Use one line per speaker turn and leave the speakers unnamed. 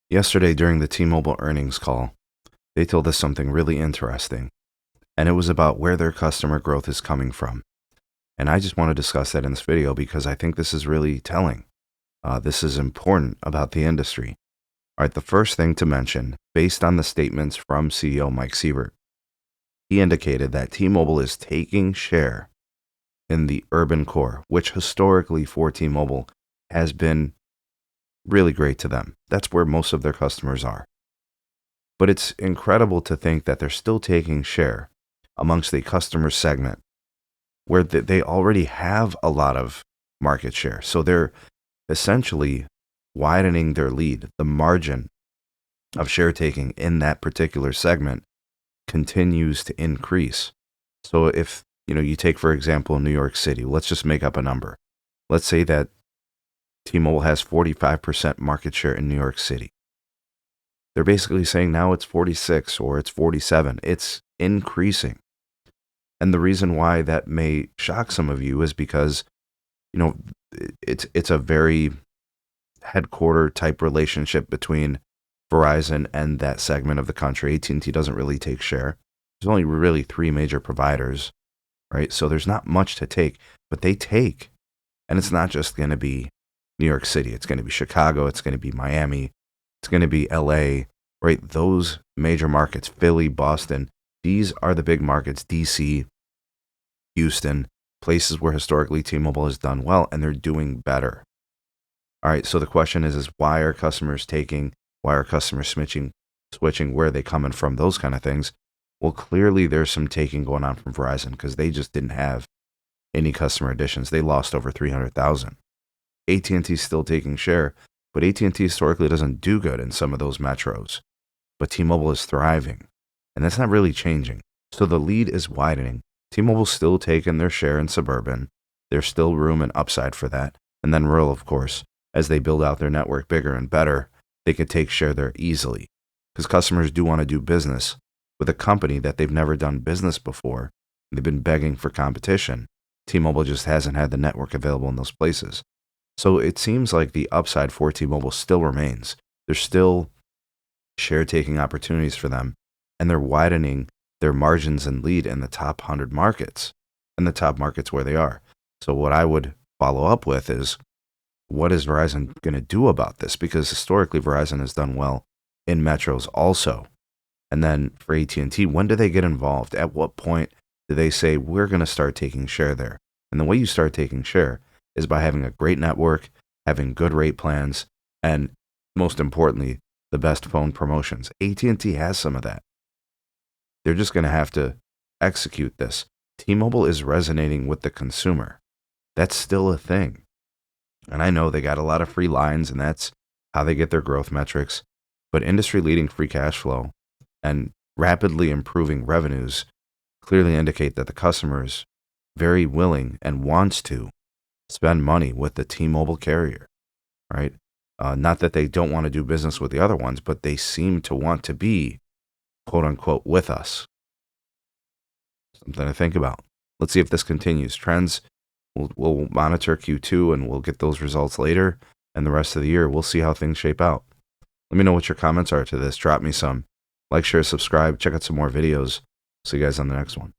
Yesterday during the T-Mobile earnings call, they told us something really interesting, and it was about where their customer growth is coming from. And I just want to discuss that in this video because I think this is really telling. This is important about the industry. All right, the first thing to mention, based on the statements from CEO Mike Sievert, he indicated that T-Mobile is taking share in the urban core, which historically for T-Mobile has been really great to them. That's where most of their customers are. But it's incredible to think that they're still taking share amongst the customer segment where they already have a lot of market share. So they're essentially widening their lead. The margin of share taking in that particular segment continues to increase. So if you take, for example, New York City, let's just make up a number. Let's say that T-Mobile has 45% market share in New York City. They're basically saying now it's 46 or it's 47. It's increasing. And the reason why that may shock some of you is because, it's a very headquarter type relationship between Verizon and that segment of the country. AT&T doesn't really take share. There's only really 3 major providers, right? So there's not much to take, but they take. And it's not just going to be New York City. It's going to be Chicago. It's going to be Miami. It's going to be LA, right? Those major markets, Philly, Boston, these are the big markets, DC, Houston, places where historically T-Mobile has done well, and they're doing better. All right, so the question is why are customers taking? Why are customers switching? Where are they coming from? Those kind of things. Well, clearly there's some taking going on from Verizon because they just didn't have any customer additions. They lost over 300,000. AT&T is still taking share, but AT&T historically doesn't do good in some of those metros. But T-Mobile is thriving, and that's not really changing. So the lead is widening. T-Mobile's still taking their share in suburban. There's still room and upside for that. And then rural, of course, as they build out their network bigger and better, they can take share there easily because customers do want to do business with a company that they've never done business before. They've been begging for competition. T-Mobile just hasn't had the network available in those places. So it seems like the upside for T-Mobile still remains. There's still share-taking opportunities for them, and they're widening their margins and lead in the top 100 markets, and the top markets where they are. So what I would follow up with is, what is Verizon going to do about this? Because historically, Verizon has done well in metros also. And then for AT&T, when do they get involved? At what point do they say, we're going to start taking share there? And the way you start taking share is by having a great network, having good rate plans, and most importantly, the best phone promotions. AT&T has some of that. They're just going to have to execute this. T-Mobile is resonating with the consumer. That's still a thing. And I know they got a lot of free lines, and that's how they get their growth metrics. But industry-leading free cash flow and rapidly improving revenues clearly indicate that the customer is very willing and wants to spend money with the T-Mobile carrier, right? Not that they don't want to do business with the other ones, but they seem to want to be, quote unquote, with us. Something to think about. Let's see if this continues. Trends, we'll monitor Q2 and we'll get those results later. And the rest of the year, we'll see how things shape out. Let me know what your comments are to this. Drop me some. Like, share, subscribe. Check out some more videos. See you guys on the next one.